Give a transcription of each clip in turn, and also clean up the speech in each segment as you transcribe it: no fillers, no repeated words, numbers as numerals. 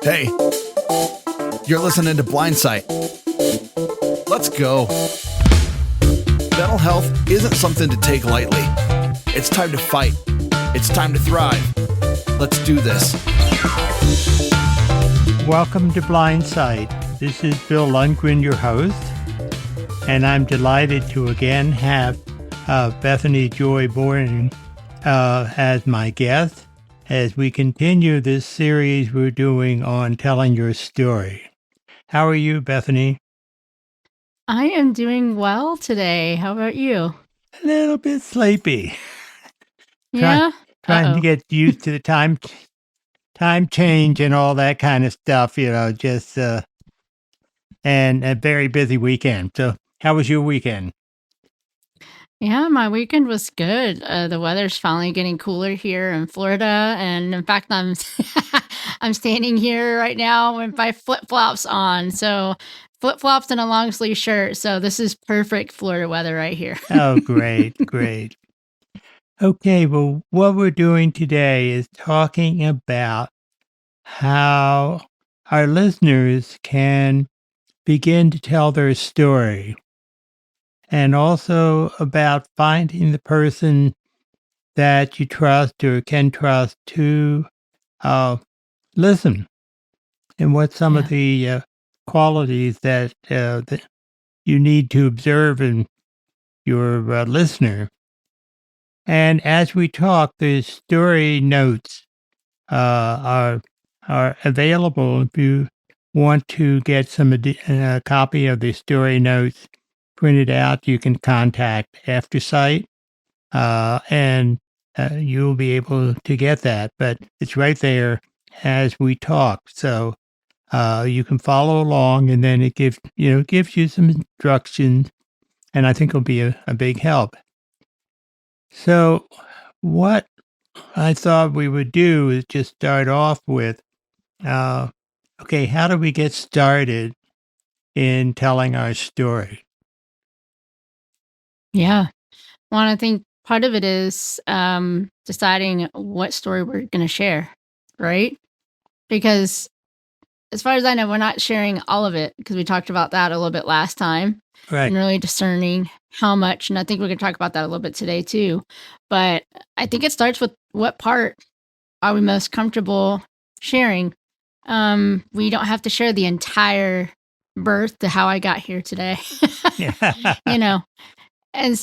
Hey, you're listening to Blindsight. Let's go. Mental health isn't something to take lightly. It's time to fight. It's time to thrive. Let's do this. Welcome to Blindsight. This is Bill Lundgren, your host, and I'm delighted to again have Bethany Joy Boring as my guest as we continue this series we're doing on telling your story. How are you, Bethany? I am doing well today. How about you? A little bit sleepy. Yeah? Trying to get used to the time change and all that kind of stuff, just and a very busy weekend. So how was your weekend? Yeah, my weekend was good. The weather's finally getting cooler here in Florida, and in fact, I'm I'm standing here right now with my flip-flops on. So, flip-flops and a long sleeve shirt. So, this is perfect Florida weather right here. Oh, great, great. Okay, well, what we're doing today is talking about how our listeners can begin to tell their story, and also about finding the person that you trust or can trust to listen, and what some of the qualities that you need to observe in your listener. And as we talk, the story notes are available. If you want to get a copy of the story notes printed out, you can contact AfterSight, and you'll be able to get that. But it's right there as we talk, so you can follow along, and then it gives you some instructions, and I think it'll be a big help. So, what I thought we would do is just start off with, okay, how do we get started in telling our story? Yeah. Well, I think part of it is deciding what story we're going to share, right? Because as far as I know, we're not sharing all of it because we talked about that a little bit last time. Right. And really discerning how much, and I think we're going to talk about that a little bit today too. But I think it starts with what part are we most comfortable sharing. We don't have to share the entire birth to how I got here today. you know, and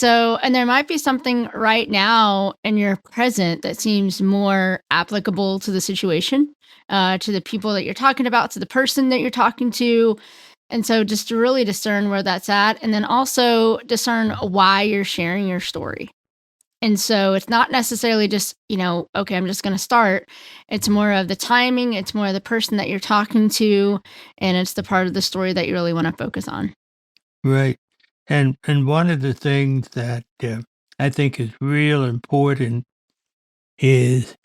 there might be something right now in your present that seems more applicable to the situation, to the people that you're talking about, to the person that you're talking to. And so just to really discern where that's at, and then also discern why you're sharing your story. And so it's not necessarily just, okay, I'm just going to start. It's more of the timing, it's more of the person that you're talking to, and it's the part of the story that you really want to focus on. Right. And one of the things that I think is real important is,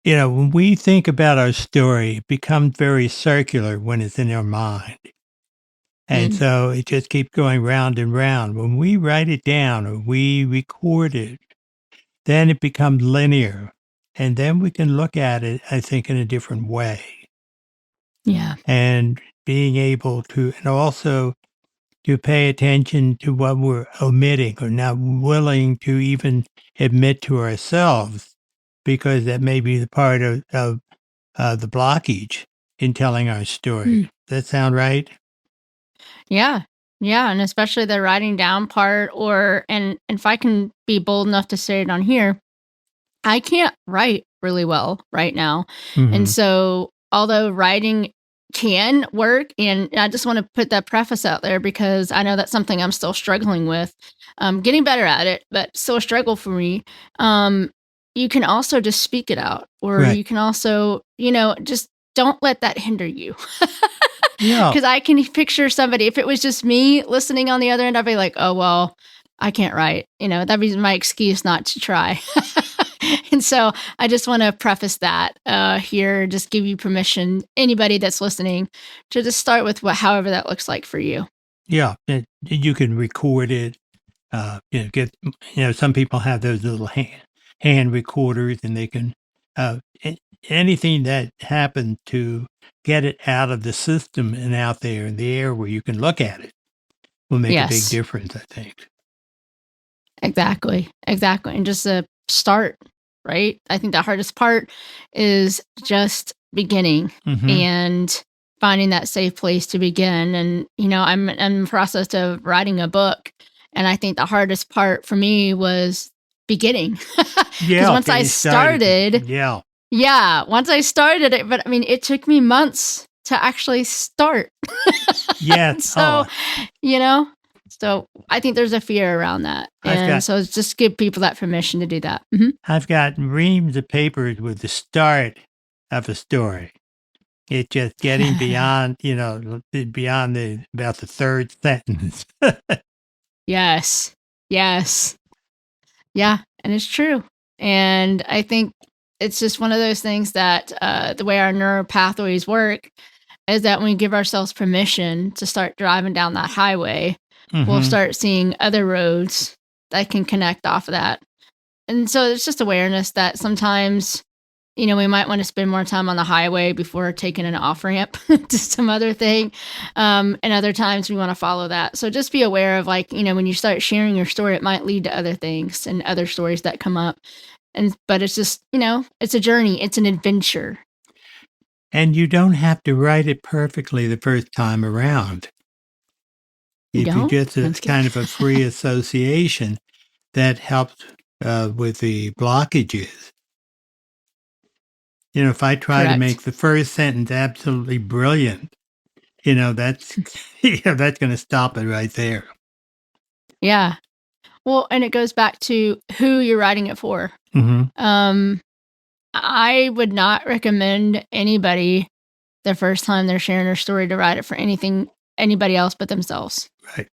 when we think about our story, it becomes very circular when it's in our mind. And so it just keeps going round and round. When we write it down or we record it, then it becomes linear. And then we can look at it, I think, in a different way. Yeah. And being able to, and also to pay attention to what we're omitting or not willing to even admit to ourselves, because that may be the part of the blockage in telling our story. Does that sound right? Yeah. Yeah. And especially the writing down part, and if I can be bold enough to say it on here, I can't write really well right now. Mm-hmm. And so, although writing can work, and I just want to put that preface out there because I know that's something I'm still struggling with, getting better at it, but still a struggle for me. You can also just speak it out, or Right. you can also, just don't let that hinder you. Yeah. Because I can picture somebody, if it was just me listening on the other end, I'd be like, oh, well, I can't write. That'd be my excuse not to try. And so I just want to preface that here, just give you permission, anybody that's listening, to just start with however that looks like for you. Yeah. You can record it. Some people have those little hand recorders, and they can anything that happened to get it out of the system and out there in the air where you can look at it will make a big Yes. difference, I think. Exactly. And just a start, right? I think the hardest part is just beginning and finding that safe place to begin. And, I'm in the process of writing a book. And I think the hardest part for me was beginning. Because once I started, once I started it, but I mean, it took me months to actually start. Yes. So, so I think there's a fear around that. And so just give people that permission to do that. I've got reams of papers with the start of a story. It's just getting beyond, beyond about the third sentence. Yes. Yeah. And it's true. And I think it's just one of those things that the way our neural pathways work is that when we give ourselves permission to start driving down that highway, we'll start seeing other roads that can connect off of that. And so it's just awareness that sometimes, we might want to spend more time on the highway before taking an off ramp to some other thing. And other times we want to follow that. So just be aware of when you start sharing your story, it might lead to other things and other stories that come up. But it's just, it's a journey. It's an adventure. And you don't have to write it perfectly the first time around. If you get kind of a free association, that helps with the blockages. If I try to make the first sentence absolutely brilliant, that's that's going to stop it right there. Yeah. Well, and it goes back to who you're writing it for. I would not recommend anybody the first time they're sharing their story to write it for anybody else but themselves. Right.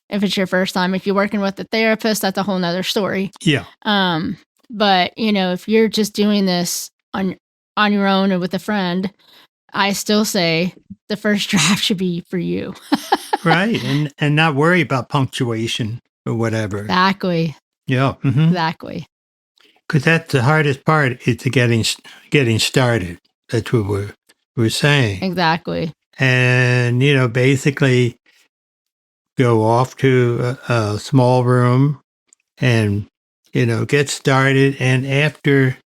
If it's your first time, if you're working with a therapist, that's a whole nother story. Yeah. But if you're just doing this on your own or with a friend, I still say the first draft should be for you. Right. And not worry about punctuation or whatever. Exactly. Yeah. Exactly. Because that's the hardest part is getting started. That's what we're saying. Exactly. And, basically go off to a small room and, get started. And after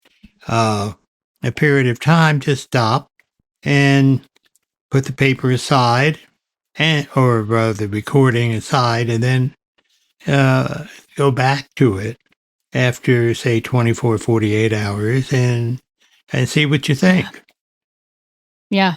a period of time, just stop and put the paper aside or the recording aside, and then go back to it after, say, 24, 48 hours and see what you think. Yeah,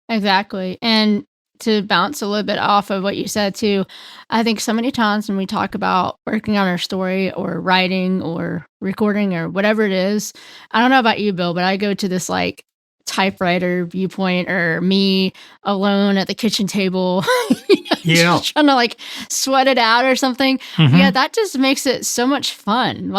exactly. And to bounce a little bit off of what you said too, I think so many times when we talk about working on our story or writing or recording or whatever it is, I don't know about you, Bill, but I go to this typewriter viewpoint or me alone at the kitchen table, just trying to sweat it out or something. Yeah, that just makes it so much fun.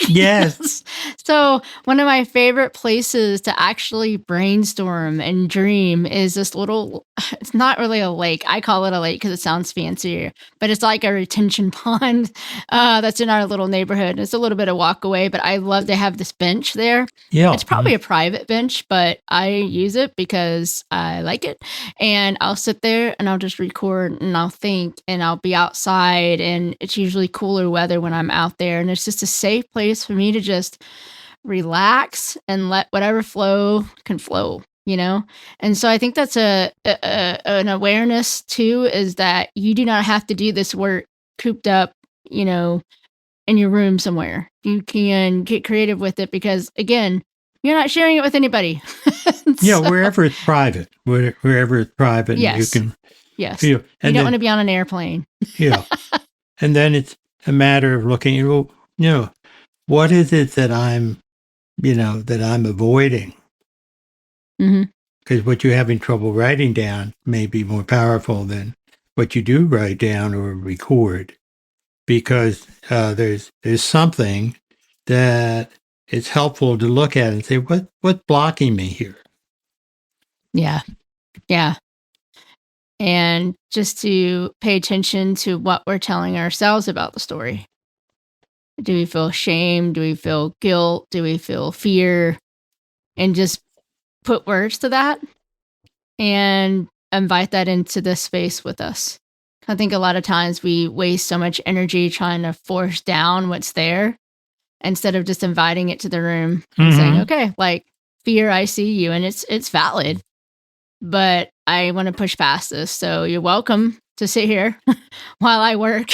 Yes. So one of my favorite places to actually brainstorm and dream is this little, it's not really a lake. I call it a lake because it sounds fancier, but it's like a retention pond that's in our little neighborhood. It's a little bit of walk away, but I love to have this bench there. Yeah. It's probably a private bench, but I use it because I like it. And I'll sit there and I'll just record and I'll think and I'll be outside. And it's usually cooler weather when I'm out there. And it's just a safe place for me to just relax and let whatever flow can flow, And so I think that's an awareness too, is that you do not have to do this work cooped up, in your room somewhere. You can get creative with it because, again, you're not sharing it with anybody. Yeah, wherever it's private. Wherever it's private, yes. you can feel. And you don't want to be on an airplane. Yeah. And then it's a matter of looking, what is it that I'm avoiding? Because what you're having trouble writing down may be more powerful than what you do write down or record. Because there's something that it's helpful to look at and say, what's blocking me here? Yeah. And just to pay attention to what we're telling ourselves about the story. Do we feel shame? Do we feel guilt? Do we feel fear? And just put words to that and invite that into this space with us. I think a lot of times we waste so much energy trying to force down what's there instead of just inviting it to the room and saying, okay, like, fear, I see you, and it's valid, but I want to push past this. So you're welcome to sit here while I work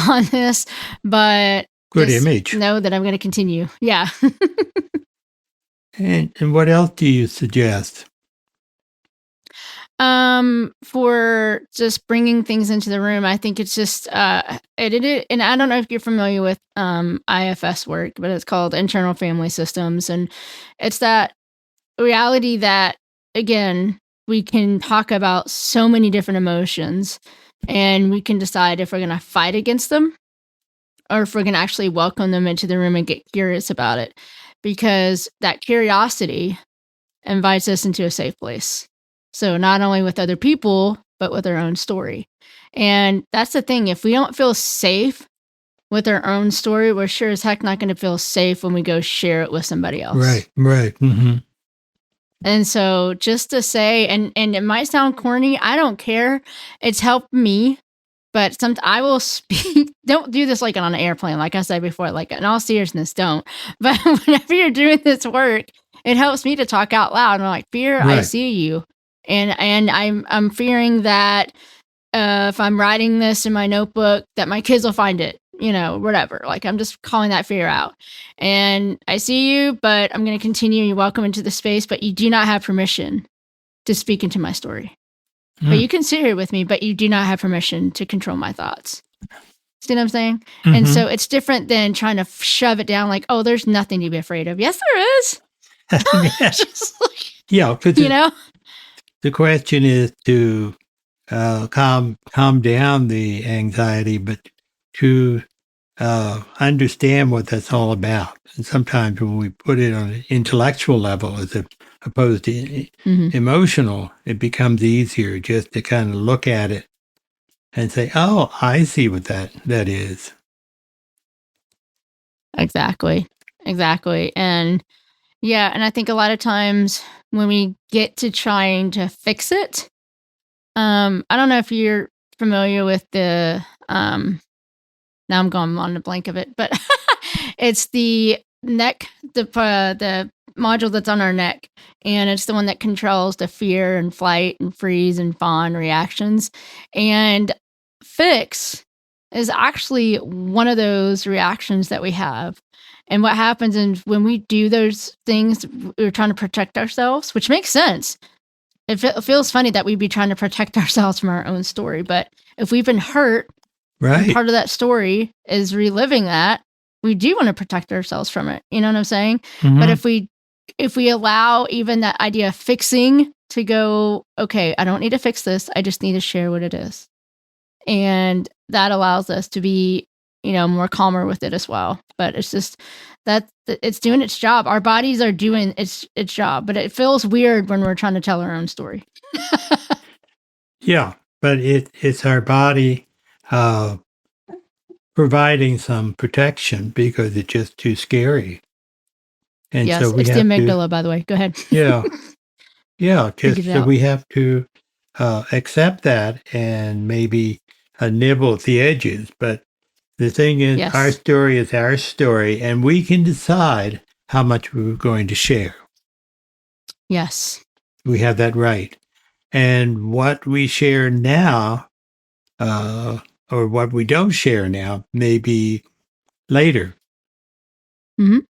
on this, but Good just image. know that I'm going to continue. Yeah. And what else do you suggest? For just bringing things into the room, I think it's just and I don't know if you're familiar with IFS work, but it's called internal family systems, and it's that reality that, again, we can talk about so many different emotions, and we can decide if we're going to fight against them or if we're going to actually welcome them into the room and get curious about it, because that curiosity invites us into a safe place. So not only with other people, but with our own story. And that's the thing. If we don't feel safe with our own story, we're sure as heck not going to feel safe when we go share it with somebody else. Right. Mm-hmm. And so just to say, and it might sound corny, I don't care. It's helped me. But I will speak. Don't do this like on an airplane, like I said before. Like, in all seriousness, don't. But whenever you're doing this work, it helps me to talk out loud. And I'm like, fear, I Right. see you, and I'm fearing that if I'm writing this in my notebook, that my kids will find it. Whatever. Like, I'm just calling that fear out. And I see you, but I'm going to continue. You're welcome into the space, but you do not have permission to speak into my story. But you can sit here with me, but you do not have permission to control my thoughts. See what I'm saying? Mm-hmm. And so it's different than trying to shove it down like, oh, there's nothing to be afraid of. Yes, there is. Yeah. Because the question is to calm down the anxiety, but to understand what that's all about. And sometimes when we put it on an intellectual level as opposed to emotional, it becomes easier just to kind of look at it and say, oh, I see what that is. Exactly. And yeah, and I think a lot of times when we get to trying to fix it, I don't know if you're familiar with the now I'm going on the blank of it, but it's the neck, the module that's on our neck, and it's the one that controls the fear and flight and freeze and fawn reactions. And fix is actually one of those reactions that we have. And what happens is when we do those things, we're trying to protect ourselves, which makes sense. It feels funny that we'd be trying to protect ourselves from our own story, but if we've been hurt, right, and part of that story is reliving that, we do want to protect ourselves from it. You know what I'm saying? Mm-hmm. But if we allow even that idea of fixing to go, okay, I don't need to fix this. I just need to share what it is. And that allows us to be, more calmer with it as well. But it's just that it's doing its job. Our bodies are doing its job, but it feels weird when we're trying to tell our own story. Yeah, but it's our body providing some protection because it's just too scary. And yes, so we it's have the amygdala, by the way. Go ahead. Yeah, just so we have to accept that and maybe nibble at the edges. But the thing is, Yes. our story is our story, and we can decide how much we're going to share. Yes. We have that right. And what we share now, or what we don't share now, may be later. Mm-hmm.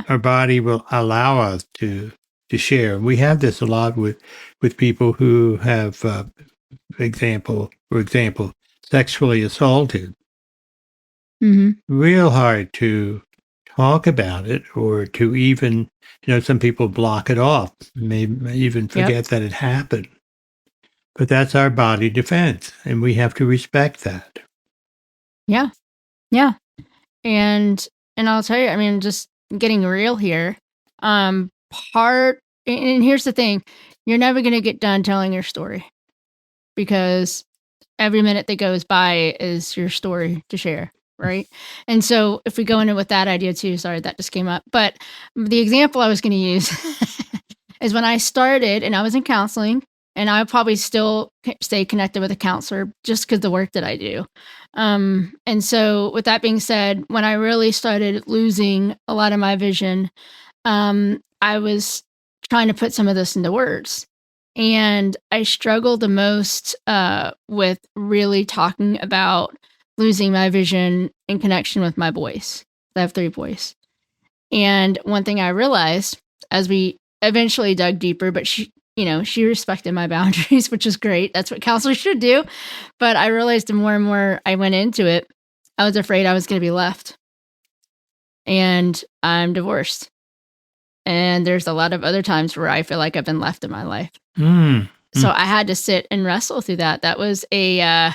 Our body will allow us to share. We have this a lot with people who have, for example, sexually assaulted. Mm-hmm. Real hard to talk about it, or to even, some people block it off, may even forget that it happened. But that's our body defense, and we have to respect that. Yeah. And I'll tell you, I mean, just getting real here, and here's the thing, you're never going to get done telling your story, because every minute that goes by is your story to share. right? And so if we go into with that idea too, sorry, that just came up. But the example I was going to use is when I started and I was in counseling, and I would probably still stay connected with a counselor just because the work that I do. And so with that being said, when I really started losing a lot of my vision, I was trying to put some of this into words. And I struggled the most with really talking about losing my vision in connection with my boys. I have 3 boys. And one thing I realized as we eventually dug deeper, but she respected my boundaries, which is great. That's what counselors should do. But I realized the more and more I went into it, I was afraid I was going to be left. And I'm divorced. And there's a lot of other times where I feel like I've been left in my life. So I had to sit and wrestle through that. That was a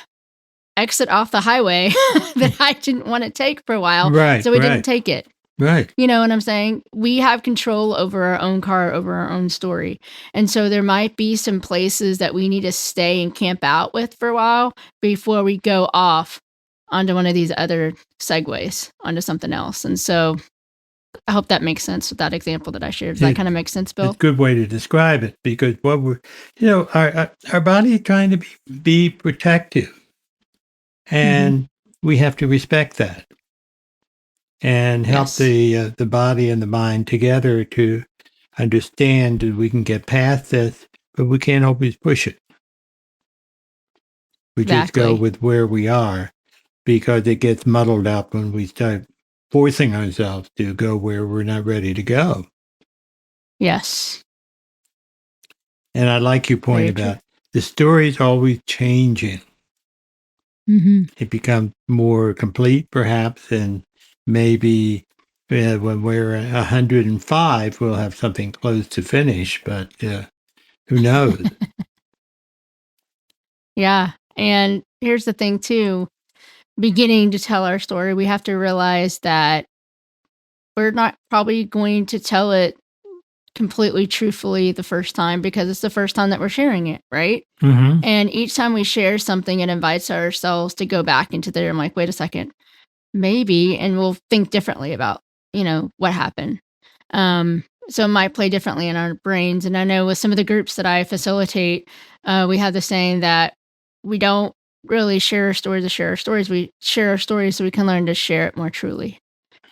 exit off the highway that I didn't want to take for a while. Right. So we didn't take it. Right. You know what I'm saying? We have control over our own car, over our own story. And so there might be some places that we need to stay and camp out with for a while before we go off onto one of these other segues onto something else. And so I hope that makes sense with that example that I shared. Does that kind of make sense, Bill? It's a good way to describe it, because what we're, our body is trying to be protective, and we have to respect that and help the body and the mind together to understand that we can get past this, but we can't always push it. We just go with where we are, because it gets muddled up when we start forcing ourselves to go where we're not ready to go. Yes. And I like your point about the story's always changing. It becomes more complete, perhaps, and maybe when we're 105, we'll have something close to finish, but who knows? Yeah. And here's the thing, too. Beginning to tell our story, we have to realize that we're not probably going to tell it completely truthfully the first time, because it's the first time that we're sharing it, right? And each time we share something, it invites ourselves to go back into there and like, wait a second, maybe, and we'll think differently about, what happened. So it might play differently in our brains. And I know with some of the groups that I facilitate, we have the saying that we don't really share our stories to share our stories. We share our stories so we can learn to share it more truly.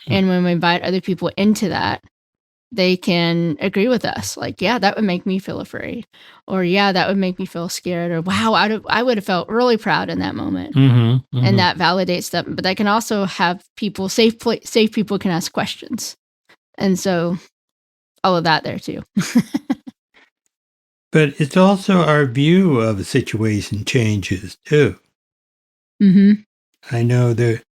And when we invite other people into that, they can agree with us. Like, yeah, that would make me feel afraid. Or, yeah, that would make me feel scared. Or, wow, I would have felt really proud in that moment. And that validates them. But that can also have people, safe people can ask questions. And so all of that there too. But it's also our view of a situation changes too. I know that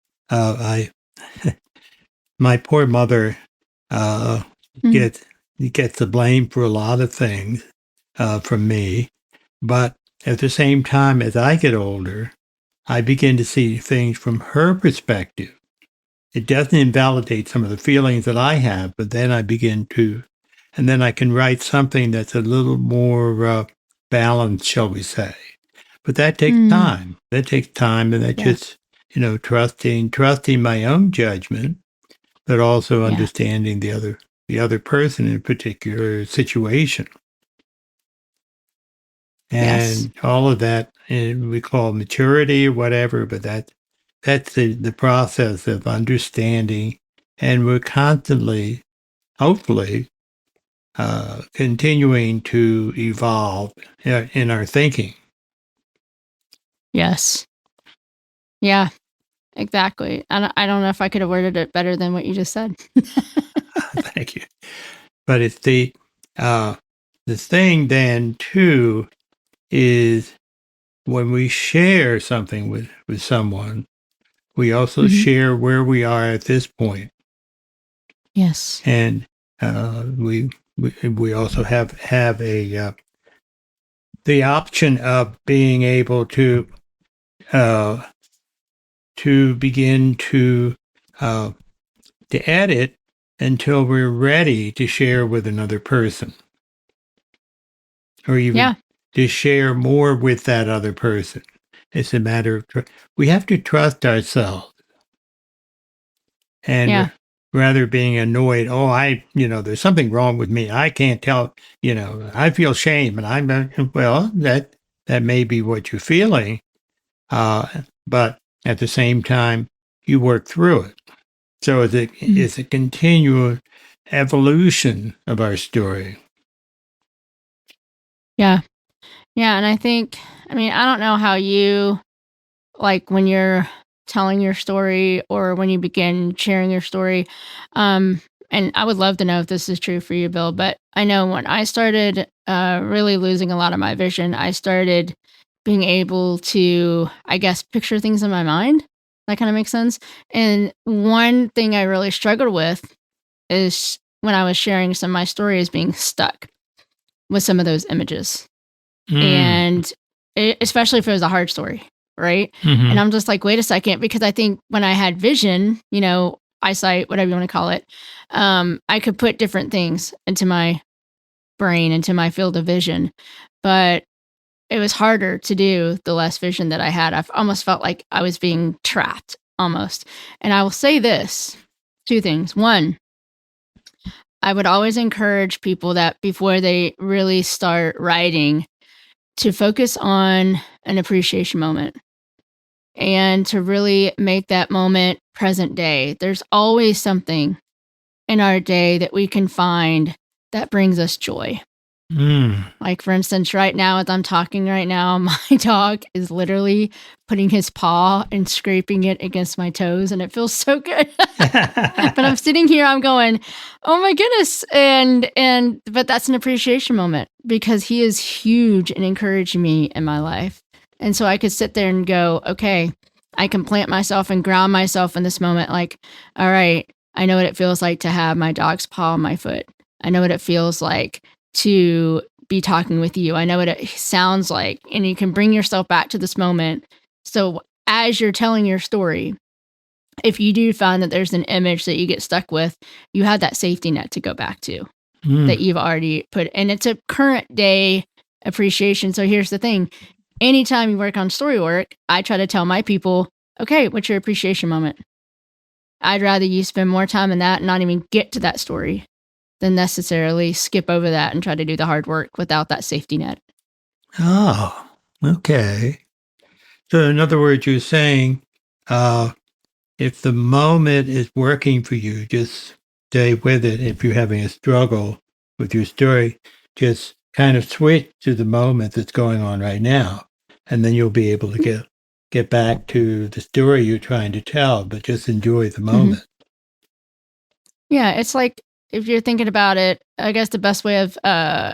my poor mother gets the blame for a lot of things from me, but at the same time, as I get older, I begin to see things from her perspective. It doesn't invalidate some of the feelings that I have, but then I begin to, and then I can write something that's a little more balanced, shall we say. But that takes time. That takes time, and that just, trusting my own judgment, but also understanding the other person in a particular situation. And all of that, we call maturity or whatever, but that's the process of understanding, and we're constantly, hopefully, continuing to evolve in our thinking. Yes. Yeah, exactly. I don't know if I could have worded it better than what you just said. Thank you. But it's the thing then too is when we share something with someone, we also share where we are at this point. Yes. And we also have a the option of being able to begin to edit until we're ready to share with another person, or even to share more with that other person. It's a matter of we have to trust ourselves. And Yeah. rather being annoyed, there's something wrong with me. I can't tell, I feel shame, and well, that may be what you're feeling. But at the same time, you work through it. So it's a continual evolution of our story. Yeah. Yeah. And I think, I don't know how you, like, when you're telling your story or when you begin sharing your story. And I would love to know if this is true for you, Bill, but I know when I started really losing a lot of my vision, I started being able to, I guess, picture things in my mind. That kind of makes sense. And one thing I really struggled with is when I was sharing some of my story is being stuck with some of those images. And especially if it was a hard story, right? Mhm. And I'm just like, wait a second, because I think when I had vision, eyesight, whatever you want to call it, I could put different things into my brain, into my field of vision. But it was harder to do the less vision that I had. I almost felt like I was being trapped almost. And I will say this, two things. One, I would always encourage people that before they really start writing to focus on an appreciation moment and to really make that moment present day. There's always something in our day that we can find that brings us joy. Like, for instance, right now, as I'm talking right now, my dog is literally putting his paw and scraping it against my toes, and it feels so good. But I'm sitting here, I'm going, oh my goodness. But that's an appreciation moment because he is huge and encouraging me in my life. And so I could sit there and go, okay, I can plant myself and ground myself in this moment. Like, all right, I know what it feels like to have my dog's paw on my foot. I know what it feels like to be talking with you. I know what it sounds like. And you can bring yourself back to this moment. So as you're telling your story, if you do find that there's an image that you get stuck with, you have that safety net to go back to that you've already put. And it's a current day appreciation. So here's the thing. Anytime you work on story work, I try to tell my people, okay, what's your appreciation moment? I'd rather you spend more time in that and not even get to that story than necessarily skip over that and try to do the hard work without that safety net. Oh, okay. So in other words, you're saying, if the moment is working for you, just stay with it. If you're having a struggle with your story, just kind of switch to the moment that's going on right now. And then you'll be able to get back to the story you're trying to tell, but just enjoy the moment. Yeah, it's like, if you're thinking about it, I guess the best way of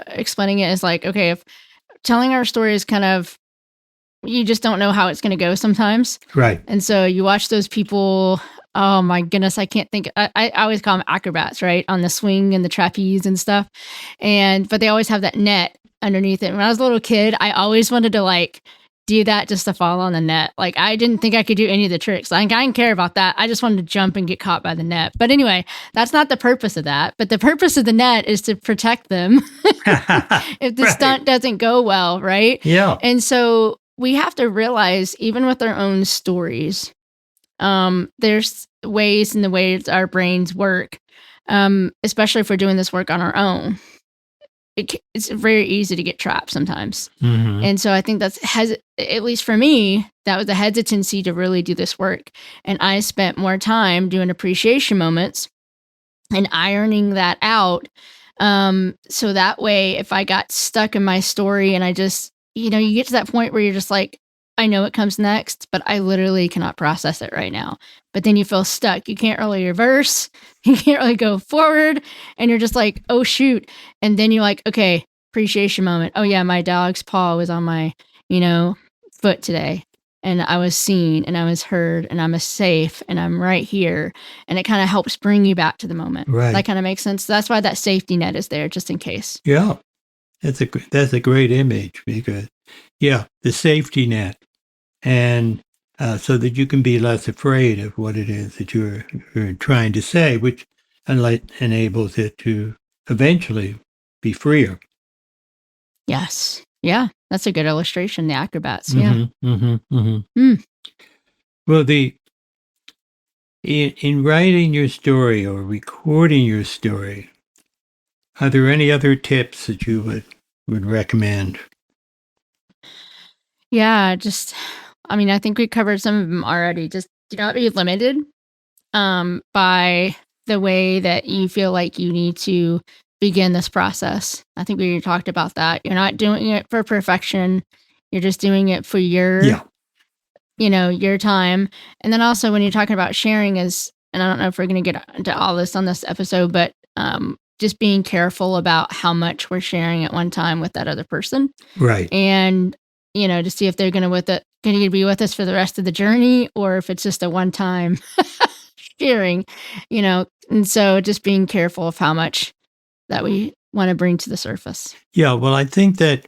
explaining it is like, okay, if telling our story is kind of, you just don't know how it's going to go sometimes. Right. And so you watch those people, oh my goodness, I can't think, I always call them acrobats, right? On the swing and the trapeze and stuff. But they always have that net underneath it. When I was a little kid, I always wanted to like do that just to fall on the net. Like, I didn't think I could do any of the tricks. Like, I didn't care about that. I just wanted to jump and get caught by the net. But anyway, that's not the purpose of that. But the purpose of the net is to protect them if the stunt doesn't go well, right? Yeah. And so we have to realize, even with our own stories, there's ways in the ways our brains work, especially if we're doing this work on our own. It's very easy to get trapped sometimes. And so I think that's, at least for me, that was a hesitancy to really do this work. And I spent more time doing appreciation moments and ironing that out. So that way, if I got stuck in my story and I just, you get to that point where you're just like, I know it comes next, but I literally cannot process it right now. But then you feel stuck. You can't really reverse. You can't really go forward. And you're just like, oh, shoot. And then you're like, okay, appreciation moment. Oh, yeah, my dog's paw was on my, foot today. And I was seen and I was heard and I'm safe and I'm right here. And it kind of helps bring you back to the moment. Right. That kind of makes sense. That's why that safety net is there, just in case. Yeah. That's a great image because, yeah, the safety net. And so that you can be less afraid of what it is that you're trying to say, which enables it to eventually be freer. Yes. Yeah. That's a good illustration. The acrobats. Yeah. Well, Well, in writing your story or recording your story, are there any other tips that you would recommend? Yeah, I think we covered some of them already. Just do not be limited by the way that you feel like you need to begin this process. I think we already talked about that. You're not doing it for perfection. You're just doing it for Yeah. your time. And then also when you're talking about sharing and I don't know if we're going to get into all this on this episode, but just being careful about how much we're sharing at one time with that other person. Right. And, to see if they're going to be with us for the rest of the journey or if it's just a one time sharing, and so just being careful of how much that we want to bring to the surface. Yeah. Well, I think that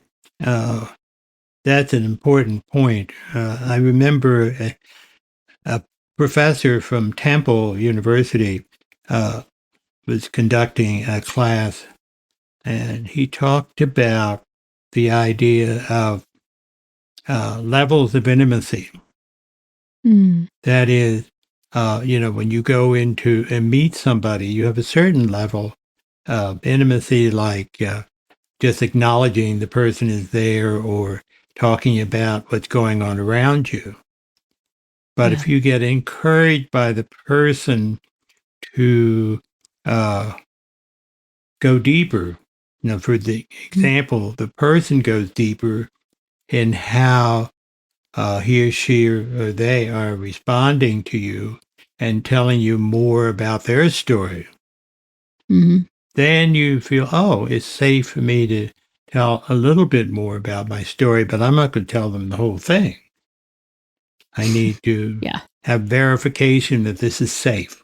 that's an important point. I remember a professor from Temple University was conducting a class, and he talked about the idea of levels of intimacy. That is, when you go into and meet somebody, you have a certain level of intimacy, like just acknowledging the person is there or talking about what's going on around you. But if you get encouraged by the person to go deeper, for the example, the person goes deeper in how he or she or they are responding to you and telling you more about their story. Then you feel, oh, it's safe for me to tell a little bit more about my story, but I'm not going to tell them the whole thing. I need to have verification that this is safe.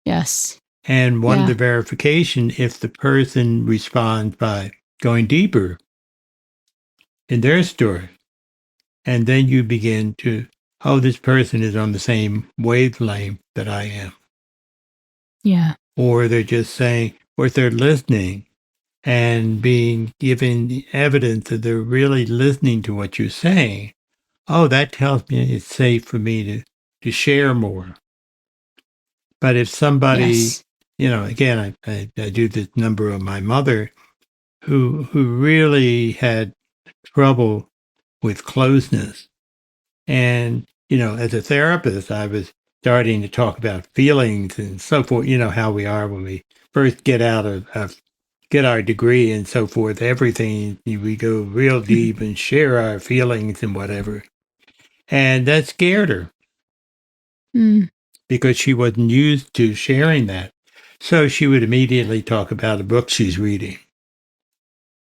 Yes. And one of the verification, if the person responds by going deeper in their story, and then you begin to, oh, this person is on the same wavelength that I am. Yeah. Or they're just saying, or if they're listening and being given the evidence that they're really listening to what you're saying, oh, that tells me it's safe for me to share more. But if somebody, again, I do this number on my mother who really had trouble with closeness. And, as a therapist, I was starting to talk about feelings and so forth, how we are when we first get out get our degree and so forth, everything, we go real deep and share our feelings and whatever. And that scared her because she wasn't used to sharing that. So she would immediately talk about a book she's reading.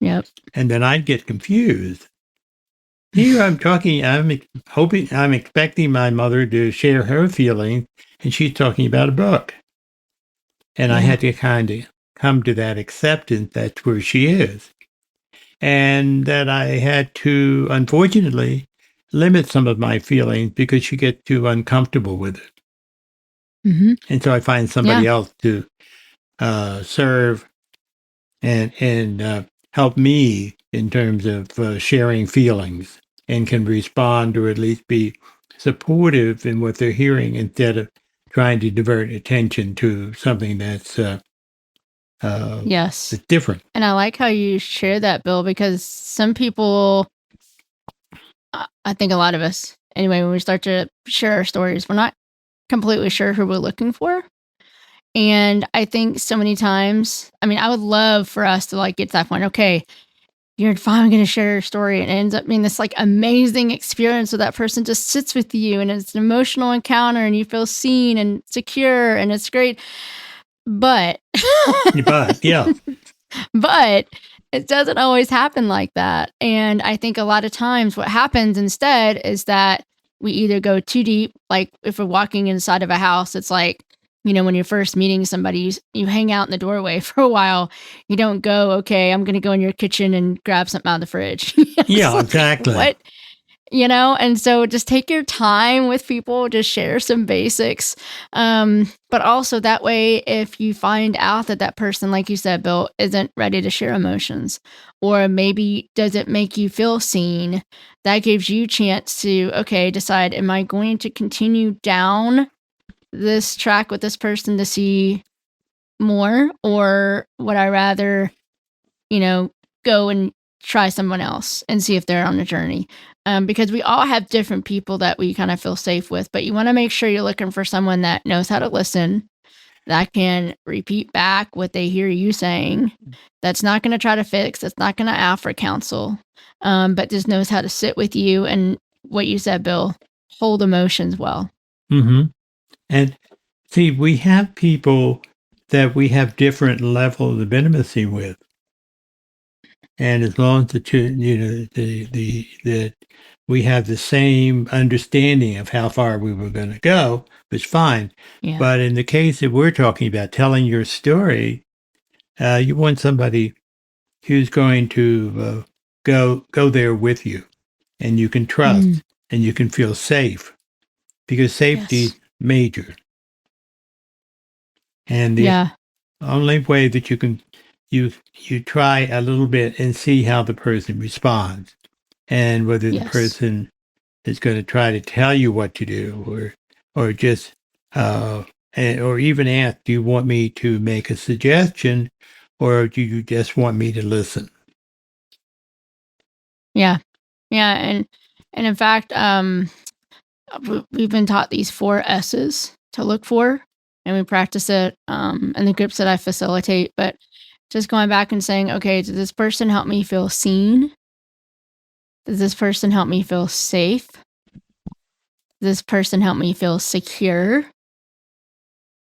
Yep. And then I'd get confused. Here I'm expecting my mother to share her feelings, and she's talking about a book. And I had to kind of come to that acceptance that's where she is. And that I had to, unfortunately, limit some of my feelings because she gets too uncomfortable with it. And so I find somebody else to serve and help me in terms of sharing feelings and can respond or at least be supportive in what they're hearing instead of trying to divert attention to something that's different. And I like how you share that, Bill, because some people, I think a lot of us, anyway, when we start to share our stories, we're not completely sure who we're looking for. And I think so many times, I would love for us to get to that point. Okay, you're finally going to share your story, and it ends up being this amazing experience where that person just sits with you, and it's an emotional encounter, and you feel seen and secure, and it's great. But it doesn't always happen like that. And I think a lot of times what happens instead is that we either go too deep, like if we're walking inside of a house, it's like, when you're first meeting somebody, you hang out in the doorway for a while. You don't go, okay, I'm going to go in your kitchen and grab something out of the fridge. Yeah, exactly. What? And so just take your time with people, just share some basics. But also that way, if you find out that that person, like you said, Bill, isn't ready to share emotions, or maybe doesn't make you feel seen, that gives you a chance to, okay, decide, am I going to continue down this track with this person to see more, or would I rather, go and try someone else and see if they're on the journey? Because we all have different people that we kind of feel safe with, but you want to make sure you're looking for someone that knows how to listen, that can repeat back what they hear you saying, that's not going to try to fix, that's not going to offer counsel, but just knows how to sit with you and what you said, Bill, hold emotions well. Mm-hmm. And see, we have people that we have different levels of intimacy with. And as long as that we have the same understanding of how far we were going to go, it's fine. Yeah. But in the case that we're talking about, telling your story, you want somebody who's going to go there with you, and you can trust, and you can feel safe, because safety is major. And the only way that you can you try a little bit and see how the person responds, and whether the person is going to try to tell you what to do, or just or even ask, do you want me to make a suggestion, or do you just want me to listen? Yeah. And in fact, we've been taught these 4 S's to look for, and we practice it in the groups that I facilitate. But just going back and saying, okay, does this person help me feel seen? Does this person help me feel safe? Does this person help me feel secure?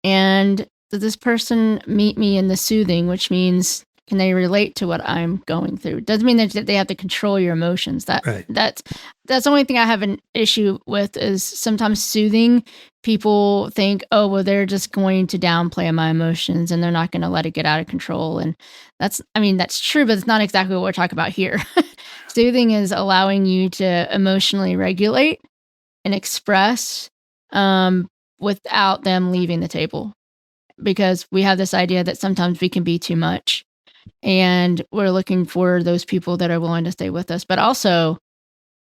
And does this person meet me in the soothing, which means, can they relate to what I'm going through? Doesn't mean that they have to control your emotions. That's the only thing I have an issue with, is sometimes soothing, people think, oh, well, they're just going to downplay my emotions and they're not going to let it get out of control. And that's true, but it's not exactly what we're talking about here. Soothing is allowing you to emotionally regulate and express without them leaving the table. Because we have this idea that sometimes we can be too much, and we're looking for those people that are willing to stay with us, but also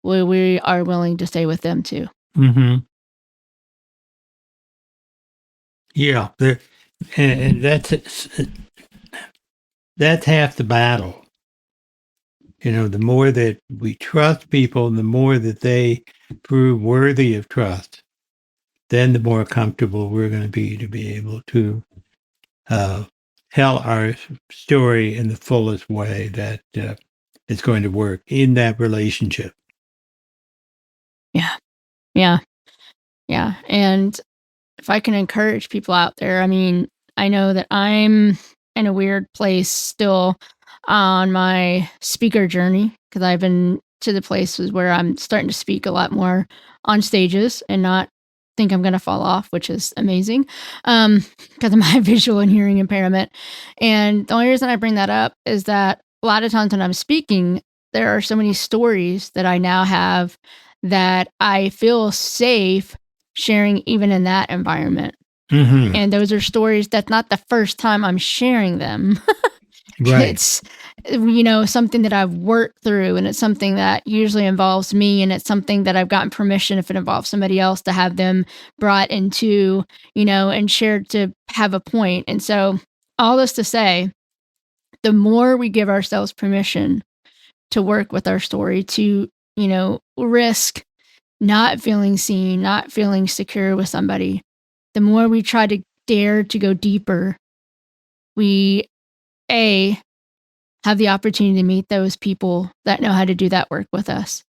we are willing to stay with them too. Mm-hmm. Yeah, and that's half the battle. The more that we trust people, the more that they prove worthy of trust, then the more comfortable we're going to be able to tell our story in the fullest way that it's going to work in that relationship. Yeah. And if I can encourage people out there, I know that I'm in a weird place still on my speaker journey, because I've been to the places where I'm starting to speak a lot more on stages and not think I'm going to fall off, which is amazing, because of my visual and hearing impairment. And the only reason I bring that up is that a lot of times when I'm speaking, there are so many stories that I now have that I feel safe sharing even in that environment. Mm-hmm. And those are stories that's not the first time I'm sharing them. Right. It's something that I've worked through, and it's something that usually involves me, and it's something that I've gotten permission, if it involves somebody else, to have them brought into, and shared to have a point. And so all this to say, the more we give ourselves permission to work with our story, to, risk not feeling seen, not feeling secure with somebody, the more we try to dare to go deeper, we have the opportunity to meet those people that know how to do that work with us.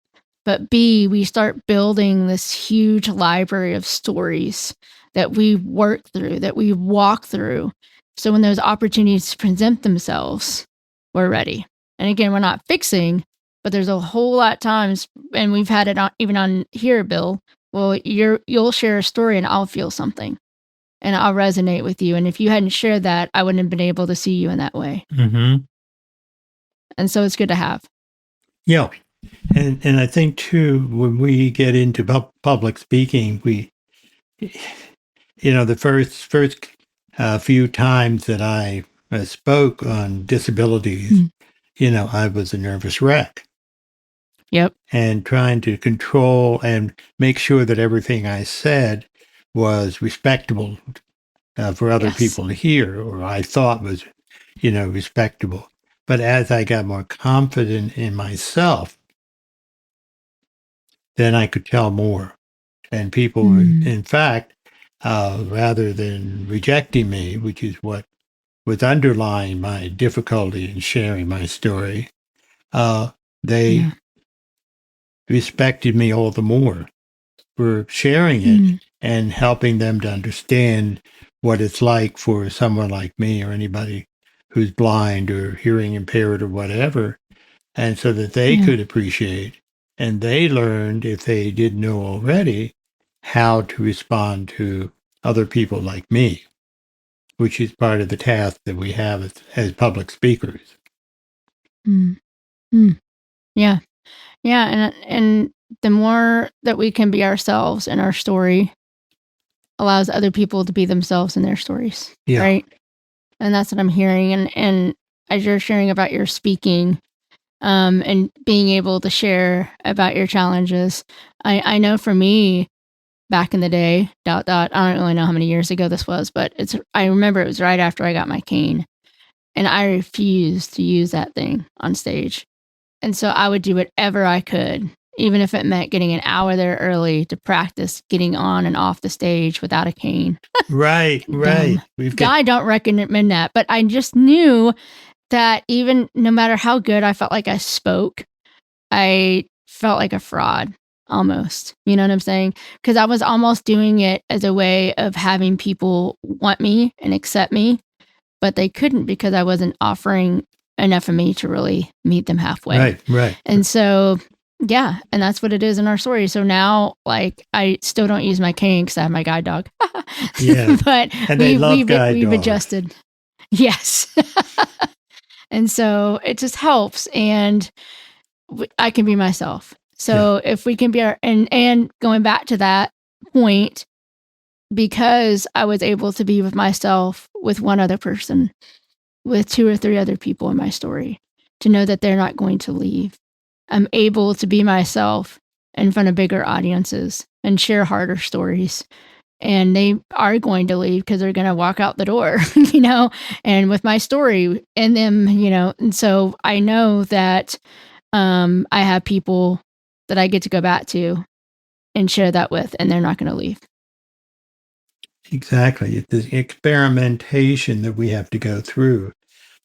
But B, we start building this huge library of stories that we work through, that we walk through. So when those opportunities present themselves, we're ready. And again, we're not fixing, but there's a whole lot of times, and we've had it even on here, Bill. Well, you'll share a story and I'll feel something, and I'll resonate with you. And if you hadn't shared that, I wouldn't have been able to see you in that way. Mm-hmm. And so it's good to have. Yeah. And I think too, when we get into public speaking, we, the first few times that I spoke on disabilities, I was a nervous wreck. Yep. And trying to control and make sure that everything I said was respectable for other Yes. people to hear, or I thought was, respectable. But as I got more confident in myself, then I could tell more. And people, Mm. in fact, rather than rejecting me, which is what was underlying my difficulty in sharing my story, they Yeah. respected me all the more for sharing it Mm. and helping them to understand what it's like for someone like me or anybody who's blind or hearing impaired or whatever, and so that they Yeah. could appreciate. And they learned, if they didn't know already, how to respond to other people like me, which is part of the task that we have as public speakers. Mm. Mm. Yeah. Yeah. And the more that we can be ourselves in our story allows other people to be themselves in their stories. Yeah. Right. And that's what I'm hearing. And as you're sharing about your speaking, and being able to share about your challenges, I know for me, back in the day, I don't really know how many years ago this was, but I remember it was right after I got my cane, and I refused to use that thing on stage. And so I would do whatever I could, even if it meant getting an hour there early to practice getting on and off the stage without a cane. Right. Dumb. I don't recommend that, but I just knew that even no matter how good I felt like I spoke, I felt like a fraud almost. You know what I'm saying? Because I was almost doing it as a way of having people want me and accept me, but they couldn't because I wasn't offering enough of me to really meet them halfway. Right. And so, yeah, and that's what it is in our story. So now, like, I still don't use my cane because I have my guide dog. Yeah. But And they love guide we've dogs. adjusted. Yes. And so it just helps. And I can be myself. So if we can be and going back to that point, because I was able to be with myself with one other person, with 2 or 3 other people in my story, to know that they're not going to leave. I'm able to be myself in front of bigger audiences and share harder stories. And they are going to leave because they're going to walk out the door, and with my story in them, and so I know that I have people that I get to go back to and share that with, and they're not going to leave. Exactly. It's the experimentation that we have to go through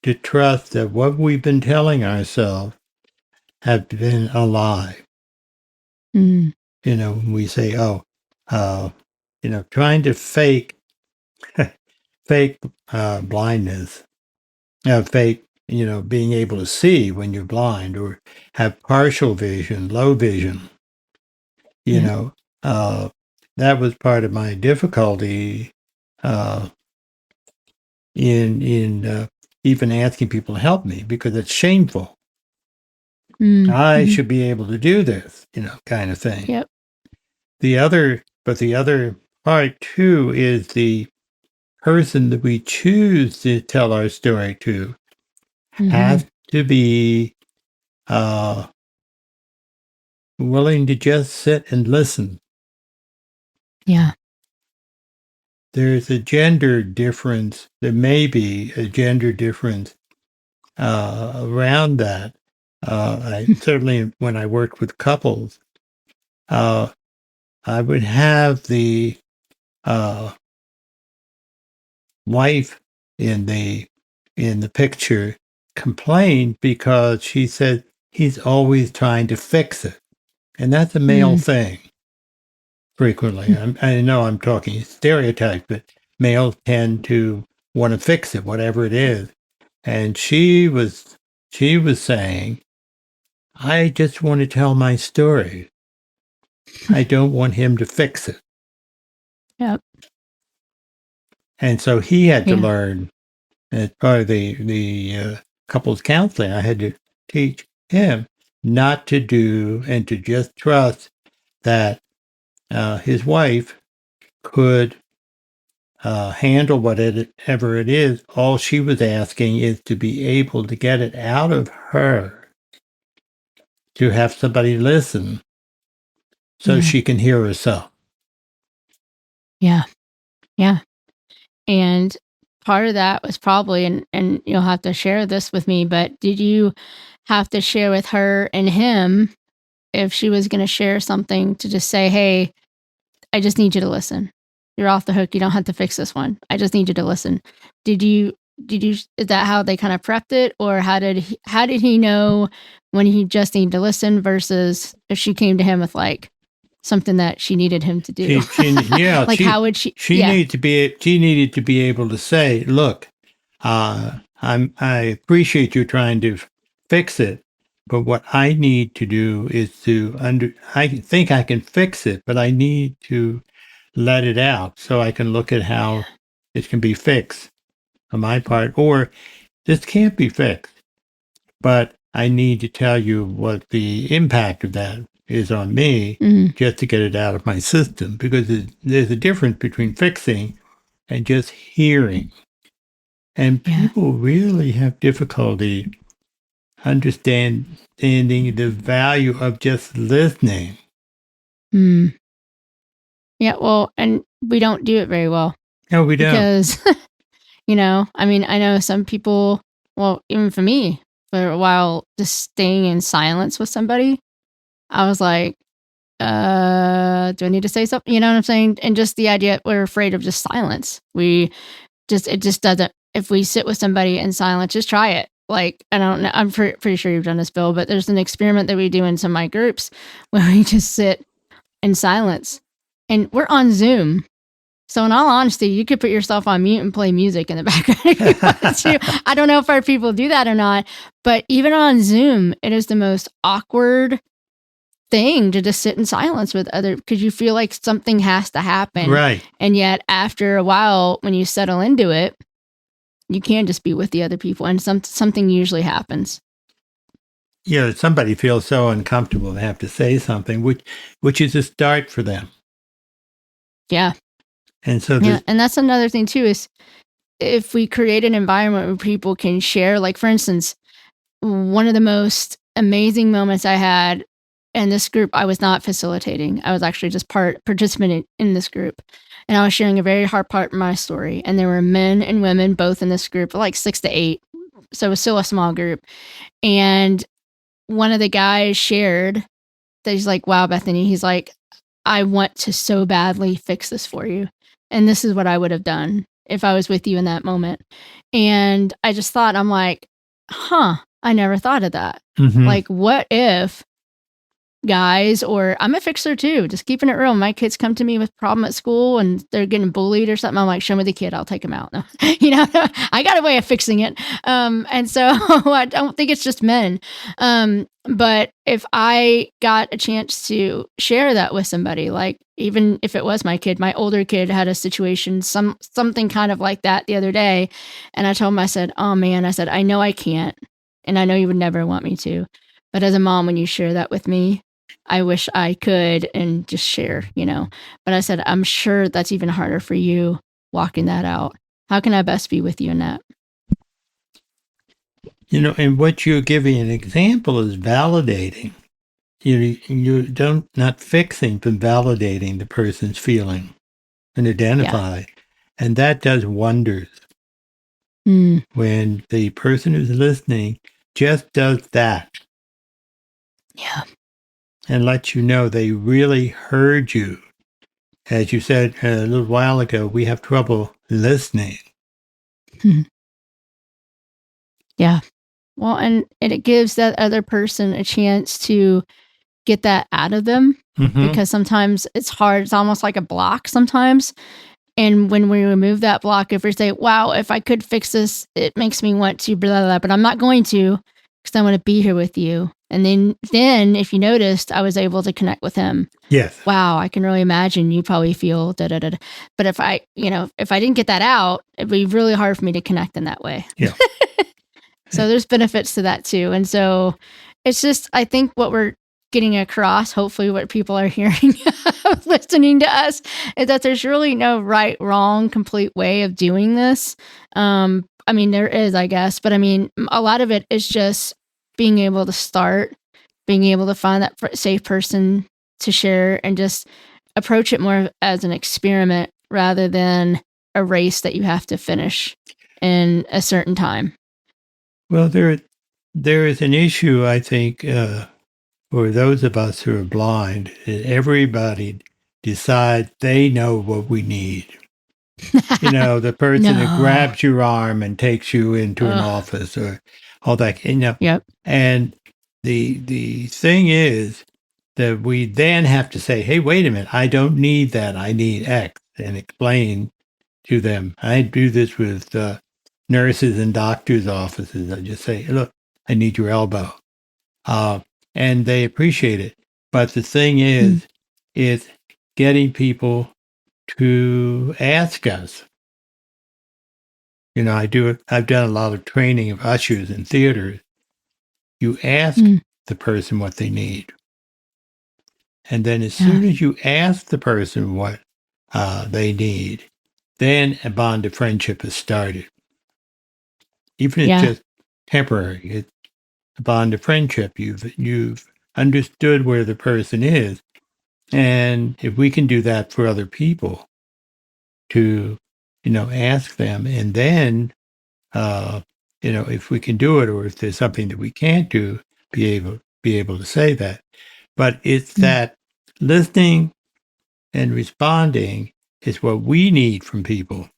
to trust that what we've been telling ourselves have been a lie. Mm. We say, trying to fake blindness, fake, being able to see when you're blind or have partial vision, low vision, Yeah. that was part of my difficulty in even asking people to help me because it's shameful. I Mm-hmm. should be able to do this, kind of thing. Yep. The other part too is the person that we choose to tell our story to has to be willing to just sit and listen. Yeah. There's a gender difference. There may be a gender difference around that. I certainly, when I worked with couples, I would have the wife in the picture complain because she said he's always trying to fix it, and that's a male thing. Frequently, I know I'm talking stereotypes, but males tend to want to fix it, whatever it is. And she was saying, I just want to tell my story. I don't want him to fix it. Yep. And so he had to Yeah. learn, as part of the couples counseling, I had to teach him not to do and to just trust that his wife could handle whatever it is. All she was asking is to be able to get it out of her, to have somebody listen so Yeah. she can hear herself. Yeah. Yeah. And part of that was probably, and you'll have to share this with me, but did you have to share with her and him if she was going to share something to just say, hey, I just need you to listen. You're off the hook. You don't have to fix this one. I just need you to listen. Did you, is that how they kind of prepped it? Or how did he know when he just needed to listen versus if she came to him with like something that she needed him to do? Like, how would she? She needed to be able to say, "Look, I appreciate you trying to fix it, but what I need to do is I think I can fix it, but I need to let it out so I can look at how it can be fixed on my part, or this can't be fixed, but I need to tell you what the impact of that is on me just to get it out of my system, because there's a difference between fixing and just hearing. And people really have difficulty understanding the value of just listening. Yeah, well, and we don't do it very well. No, we don't. Because, I mean, I know some people, well, even for me, for a while, just staying in silence with somebody, I was like, do I need to say something? You know what I'm saying? And just the idea, we're afraid of just silence. It just doesn't, if we sit with somebody in silence, just try it. Like, I don't know, I'm pretty sure you've done this, Bill, but there's an experiment that we do in some of my groups where we just sit in silence and we're on Zoom. So in all honesty, you could put yourself on mute and play music in the background if you want to. I don't know if our people do that or not, but even on Zoom, it is the most awkward thing to just sit in silence with because you feel like something has to happen. Right. And yet after a while, when you settle into it, you can just be with the other people and something usually happens. Yeah, somebody feels so uncomfortable to have to say something, which is a start for them. Yeah. And so and that's another thing too, is if we create an environment where people can share, like for instance, one of the most amazing moments I had in this group, I was not facilitating. I was actually just participant in this group. And I was sharing a very hard part of my story. And there were men and women both in this group, like 6 to 8. So it was still a small group. And one of the guys shared that he's like, wow, Bethany, he's like, I want to so badly fix this for you. And this is what I would have done if I was with you in that moment. And I just thought, I'm like, I never thought of that. Like, what if guys, or I'm a fixer too, just keeping it real. My kids come to me with a problem at school and they're getting bullied or something. I'm like, show me the kid, I'll take him out. No. I got a way of fixing it. And so I don't think it's just men. But if I got a chance to share that with somebody, like even if it was my kid, my older kid had a situation, something kind of like that the other day. And I told him, I said, oh man, I said, I know I can't. And I know you would never want me to. But as a mom, when you share that with me, I wish I could and just share, But I said, I'm sure that's even harder for you walking that out. How can I best be with you in that? And what you're giving an example is validating. You don't, not fixing, but validating the person's feeling and identify. Yeah. And that does wonders. When the person who's listening just does that. Yeah. And lets you know they really heard you. As you said a little while ago, we have trouble listening. Yeah. Well, and it gives that other person a chance to get that out of them because sometimes it's hard. It's almost like a block sometimes. And when we remove that block, if we say, wow, if I could fix this, it makes me want to blah, blah, blah, but I'm not going to because I want to be here with you. And then if you noticed, I was able to connect with him. Yes. Wow, I can really imagine you probably feel da da da. But if I didn't get that out, it'd be really hard for me to connect in that way. Yeah. So there's benefits to that too. And so it's just, I think what we're getting across, hopefully what people are hearing, listening to us, is that there's really no right, wrong, complete way of doing this. I mean, there is, I guess, but I mean, a lot of it is just being able to start, being able to find that safe person to share and just approach it more as an experiment rather than a race that you have to finish in a certain time. Well, there is an issue, I think, for those of us who are blind. Everybody decides they know what we need. The person that No. grabs your arm and takes you into an Ugh. office or all that. Yep. And the thing is that we then have to say, hey, wait a minute, I don't need that. I need X, and explain to them. I do this with nurses and doctors' offices. I just say, look, I need your elbow. And they appreciate it. But the thing is getting people to ask us. I've done a lot of training of ushers in theaters. You ask the person what they need. And then as soon as you ask the person what they need, then a bond of friendship is started. Even if it's just temporary, it's a bond of friendship. You've understood where the person is. And if we can do that for other people, to, ask them, and then, if we can do it, or if there's something that we can't do, be able to say that. But it's that listening and responding is what we need from people.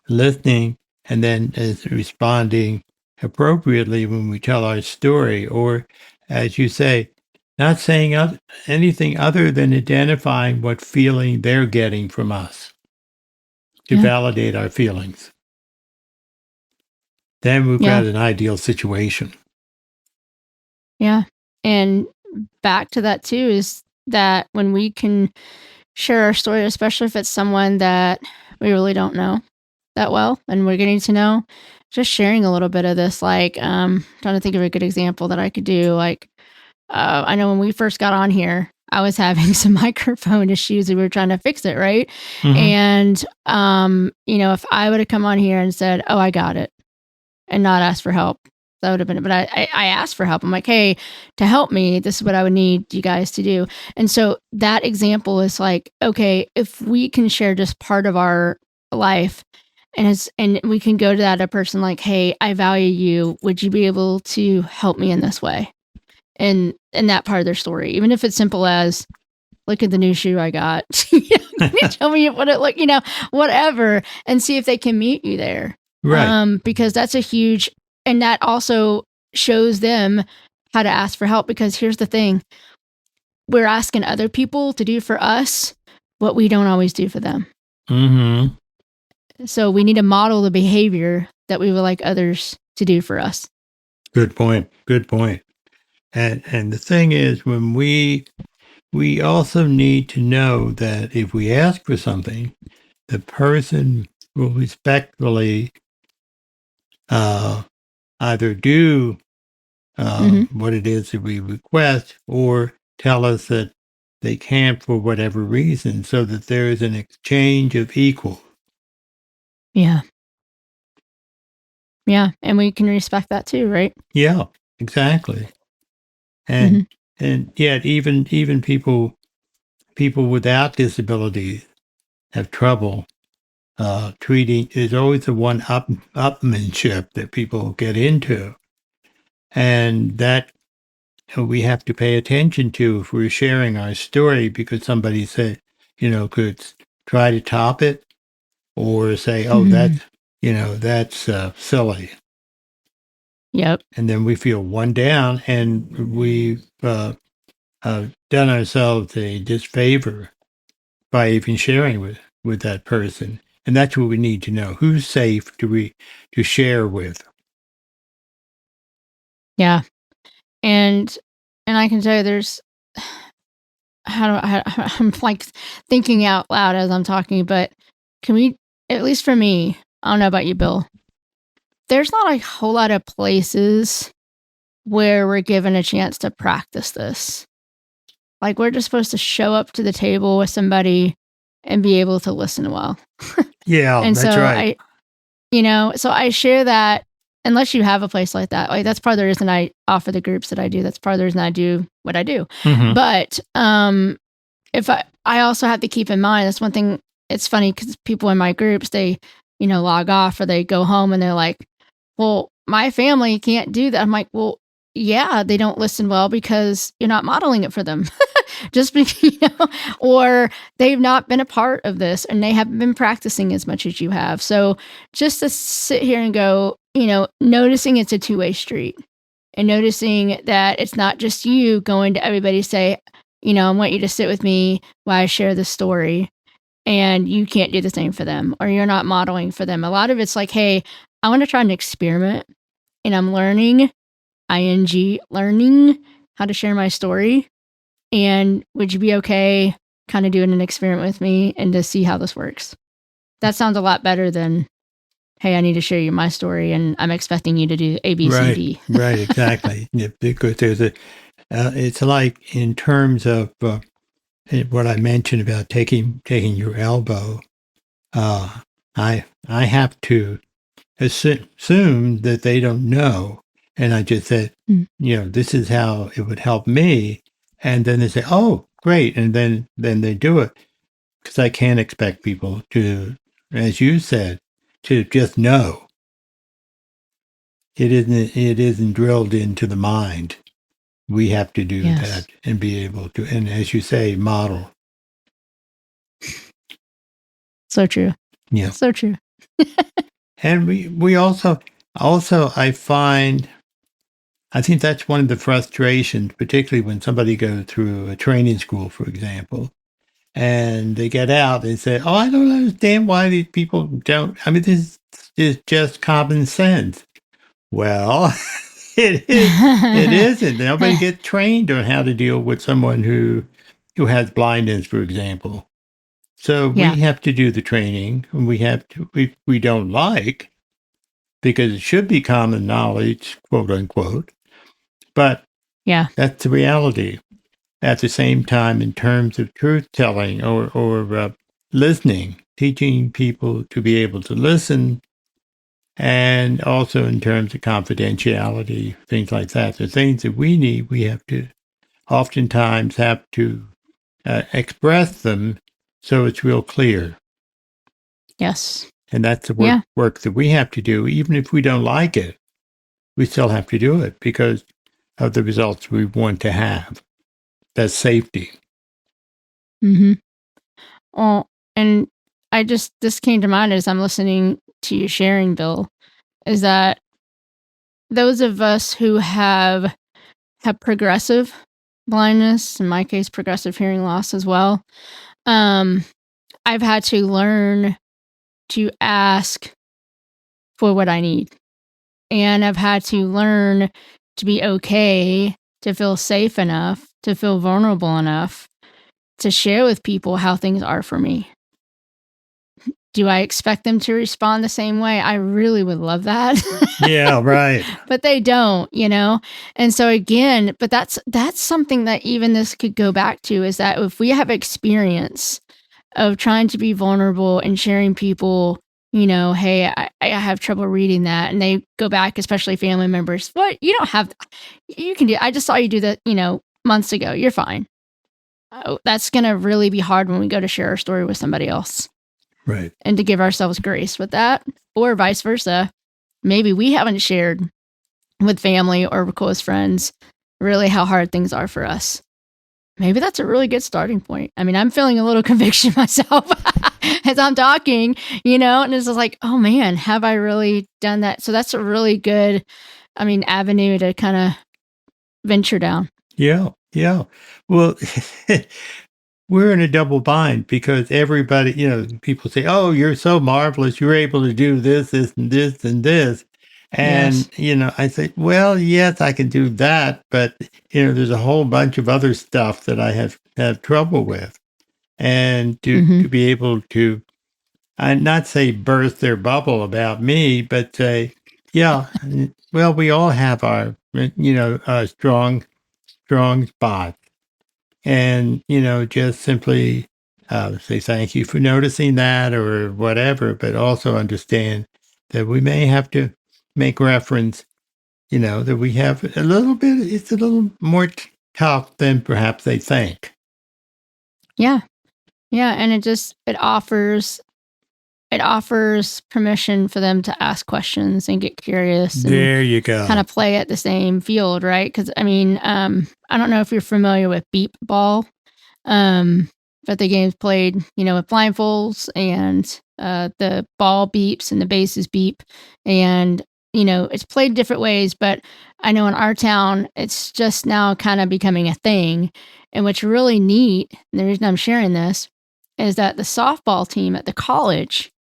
Listening and then responding appropriately when we tell our story, or, as you say, not saying anything other than identifying what feeling they're getting from us to validate our feelings. Then we've got an ideal situation. Yeah. And back to that too, is that when we can share our story, especially if it's someone that we really don't know that well and we're getting to know, just sharing a little bit of this, like, trying to think of a good example that I could do. Like, I know when we first got on here, I was having some microphone issues. We were trying to fix it, right? And, if I would have come on here and said, oh, I got it, and not asked for help, that would have been it. But I asked for help. I'm like, hey, to help me, this is what I would need you guys to do. And so that example is like, okay, if we can share just part of our life, and we can go to that a person like, hey, I value you. Would you be able to help me in this way? And that part of their story, even if it's simple as, look at the new shoe I got. Can you tell me what it look, whatever, and see if they can meet you there. Right. Because that's a huge, and that also shows them how to ask for help. Because here's the thing, we're asking other people to do for us what we don't always do for them. So we need to model the behavior that we would like others to do for us. Good point. Good point. And the thing is, when we also need to know that if we ask for something, the person will respectfully either do what it is that we request, or tell us that they can't for whatever reason, so that there is an exchange of equal. Yeah. Yeah. And we can respect that too, right? Yeah, exactly. And yet even people without disabilities have trouble treating. There's always the upmanship that people get into, and that we have to pay attention to if we're sharing our story, because somebody said, could try to top it, or say, oh, that's silly. Yep. And then we feel one down, and we've done ourselves a disfavor by even sharing with that person. And that's what we need to know. Who's safe to share with? Yeah. And I can tell you, there's, I'm like thinking out loud as I'm talking, but can we, at least for me, I don't know about you, Bill, there's not a whole lot of places where we're given a chance to practice this. Like, we're just supposed to show up to the table with somebody and be able to listen well. Yeah, And that's so right. so I share that, unless you have a place like that. Like, that's part of the reason I offer the groups that I do. That's part of the reason I do what I do. But I also have to keep in mind, that's one thing. It's funny because people in my groups, they, log off or they go home and they're like, well, my family can't do that. I'm like, well, yeah, they don't listen well because you're not modeling it for them. Just because, or they've not been a part of this and they haven't been practicing as much as you have. So just to sit here and go, noticing it's a two-way street and noticing that it's not just you going to everybody say, I want you to sit with me while I share this story, and you can't do the same for them, or you're not modeling for them. A lot of it's like, hey, I want to try an experiment and I'm learning, learning how to share my story. And would you be okay kind of doing an experiment with me and to see how this works? That sounds a lot better than, hey, I need to share you my story and I'm expecting you to do A, B, C, D. Right, exactly. Yeah, because there's it's like in terms of what I mentioned about taking your elbow, I have to assume that they don't know. And I just said, this is how it would help me. And then they say, oh, great. And then they do it. Because I can't expect people to, as you said, to just know. It isn't drilled into the mind. We have to do that and be able to, and as you say, model. So true. Yeah. So true. And we also I think that's one of the frustrations, particularly when somebody goes through a training school, for example, and they get out and say, oh, I don't understand why these people don't. I mean, this is just common sense. Well, it isn't. Nobody gets trained on how to deal with someone who has blindness, for example. So we have to do the training, and we don't like, because it should be common knowledge, quote unquote. But that's the reality. At the same time, in terms of truth telling or listening, teaching people to be able to listen, and also in terms of confidentiality, things like that, the things that we need, we have to oftentimes have to express them so it's real clear. Yes. And that's the work that we have to do. Even if we don't like it, we still have to do it because of the results we want to have. That's safety. Mm-hmm. Well, and this came to mind as I'm listening to you sharing, Bill, is that those of us who have progressive blindness, in my case, progressive hearing loss as well, I've had to learn to ask for what I need. And I've had to learn to be okay, to feel safe enough, to feel vulnerable enough to share with people how things are for me. Do I expect them to respond the same way? I really would love that. Yeah, right. But they don't, And so again, but that's something that even this could go back to, is that if we have experience of trying to be vulnerable and sharing people, hey, I have trouble reading that. And they go back, especially family members. What? You don't have, you can do, I just saw you do that, months ago. You're fine. Oh, that's going to really be hard when we go to share our story with somebody else. Right. And to give ourselves grace with that, or vice versa. Maybe we haven't shared with family or close friends really how hard things are for us. Maybe that's a really good starting point. I mean, I'm feeling a little conviction myself as I'm talking, and it's just like, oh man, have I really done that? So that's a really good, avenue to kind of venture down. Yeah. Well, we're in a double bind because everybody, people say, oh, you're so marvelous. You're able to do this, this, and this, and this. And, I say, well, yes, I can do that. But, there's a whole bunch of other stuff that I have trouble with. And to be able to, I'd not say burst their bubble about me, but say, yeah, well, we all have our, strong spots. And, just simply say thank you for noticing that or whatever, but also understand that we may have to make reference, that we have it's a little more tough than perhaps they think. Yeah. Yeah. And it offers permission for them to ask questions and get curious and There you go. kind of play at the same field, right? Because I mean, I don't know if you're familiar with beep ball, but the game's played, with blindfolds and the ball beeps and the bases beep, and it's played different ways. But I know in our town, it's just now kind of becoming a thing. And what's really neat, and the reason I'm sharing this, is that the softball team at the college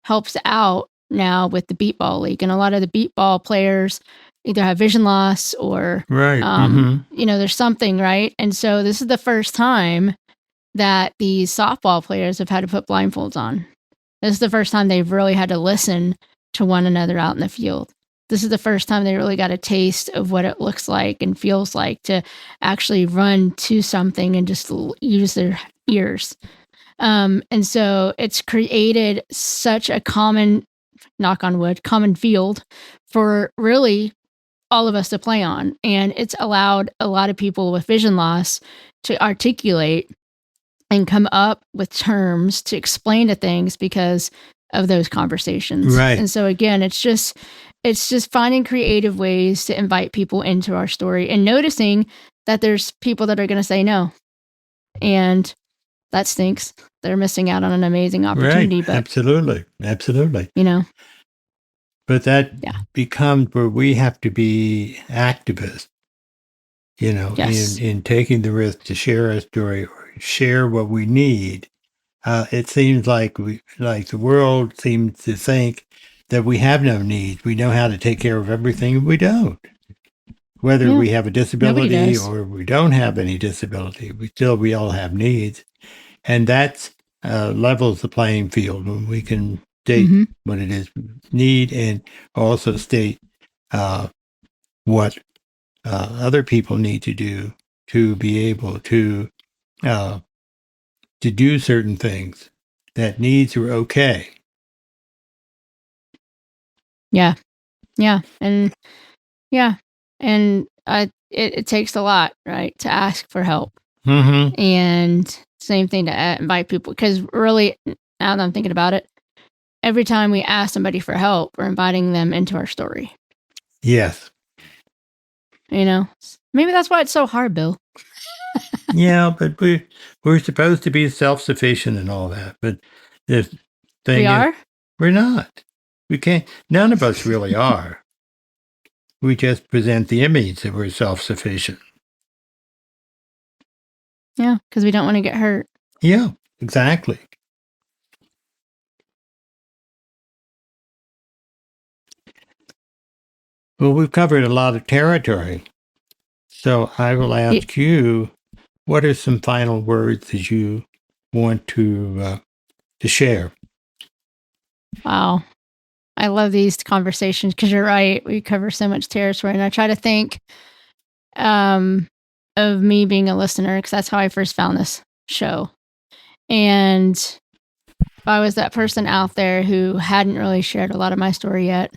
helps out now with the beat ball league, and a lot of the beat ball players either have vision loss or Right. there's something, right? And so this is the first time that these softball players have had to put blindfolds on. This is the first time they've really had to listen to one another out in the field. This is the first time they really got a taste of what it looks like and feels like to actually run to something and just use their ears. And so it's created such a common, knock on wood, common field for really all of us to play on. And it's allowed a lot of people with vision loss to articulate and come up with terms to explain to things because of those conversations. Right. And so again, it's just finding creative ways to invite people into our story and noticing that there's people that are going to say no. And that stinks. They're missing out on an amazing opportunity. Right. But Absolutely. But that becomes where we have to be activists, Yes. in taking the risk to share our story or share what we need. It seems like the world seems to think that we have no needs. We know how to take care of everything, and we don't. Whether we have a disability or we don't have any disability, we all have needs. And that levels the playing field when we can state what it is we need and also state what other people need to do to be able to do certain things. That needs are okay. Yeah. And it takes a lot, right, to ask for help. Mm-hmm. And same thing to invite people, because really, now that I'm thinking about it, every time we ask somebody for help, we're inviting them into our story. Yes. Maybe that's why it's so hard, Bill. Yeah, but we're supposed to be self-sufficient and all that. But the thing is, we're not. We can't. None of us really are. We just present the image that we're self-sufficient. Yeah, because we don't want to get hurt. Yeah, exactly. Well, we've covered a lot of territory. So I will ask you, what are some final words that you want to share? Wow. I love these conversations because you're right. We cover so much territory. And I try to think of me being a listener, because that's how I first found this show. And if I was that person out there who hadn't really shared a lot of my story yet,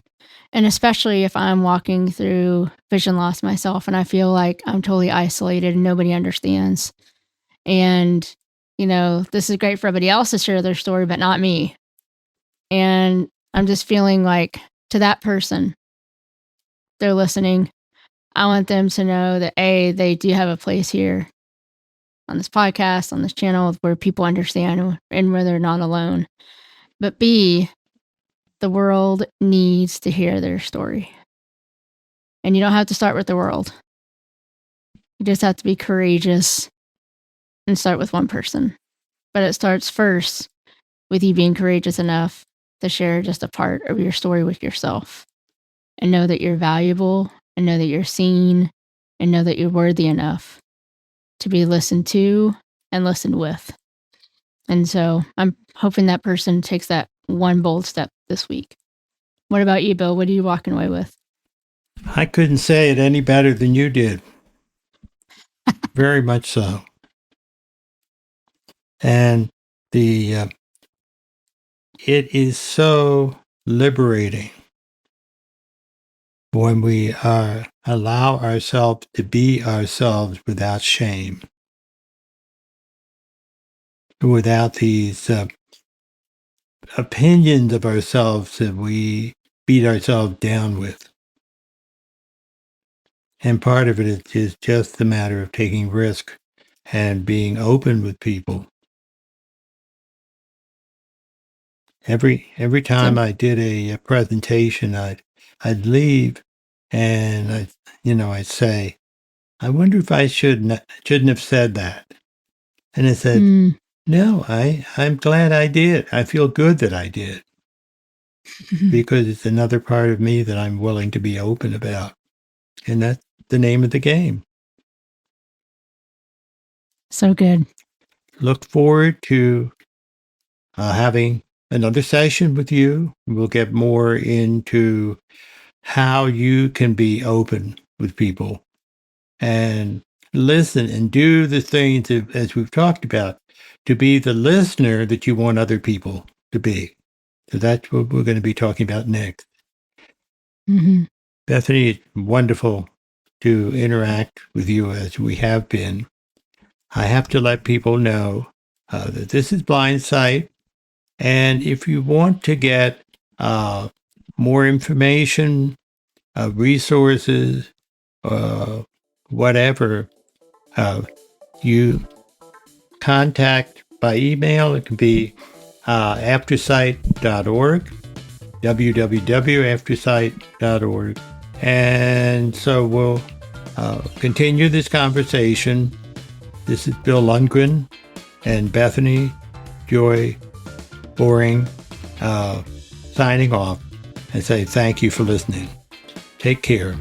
and especially if I'm walking through vision loss myself and I feel like I'm totally isolated and nobody understands. And, this is great for everybody else to share their story, but not me. And I'm just feeling like, to that person, they're listening. I want them to know that A, they do have a place here on this podcast, on this channel, where people understand and where they're not alone. But B, the world needs to hear their story. And you don't have to start with the world. You just have to be courageous and start with one person. But it starts first with you being courageous enough to share just a part of your story with yourself, and know that you're valuable, and know that you're seen, and know that you're worthy enough to be listened to and listened with. And so I'm hoping that person takes that one bold step this week. What about you, Bill? What are you walking away with? I couldn't say it any better than you did. Very much so. And it is so liberating when we allow ourselves to be ourselves without shame. without these opinions of ourselves that we beat ourselves down with. And part of it is just the matter of taking risk and being open with people. Every time I did a presentation, I'd leave and I'd say, I wonder if I shouldn't have said that. And I said, no, I'm glad I did. I feel good that I did, because it's another part of me that I'm willing to be open about. And that's the name of the game. So good. Look forward to having another session with you. We'll get more into how you can be open with people and listen and do the things that, as we've talked about, to be the listener that you want other people to be. So that's what we're going to be talking about next. Mm-hmm. Bethany, it's wonderful to interact with you as we have been. I have to let people know that this is Blind Sight. And if you want to get more information, resources, whatever, you contact by email. It can be aftersight.org, www.aftersight.org. And so we'll continue this conversation. This is Bill Lundgren and Bethany Joy Boring signing off and say thank you for listening. Take care.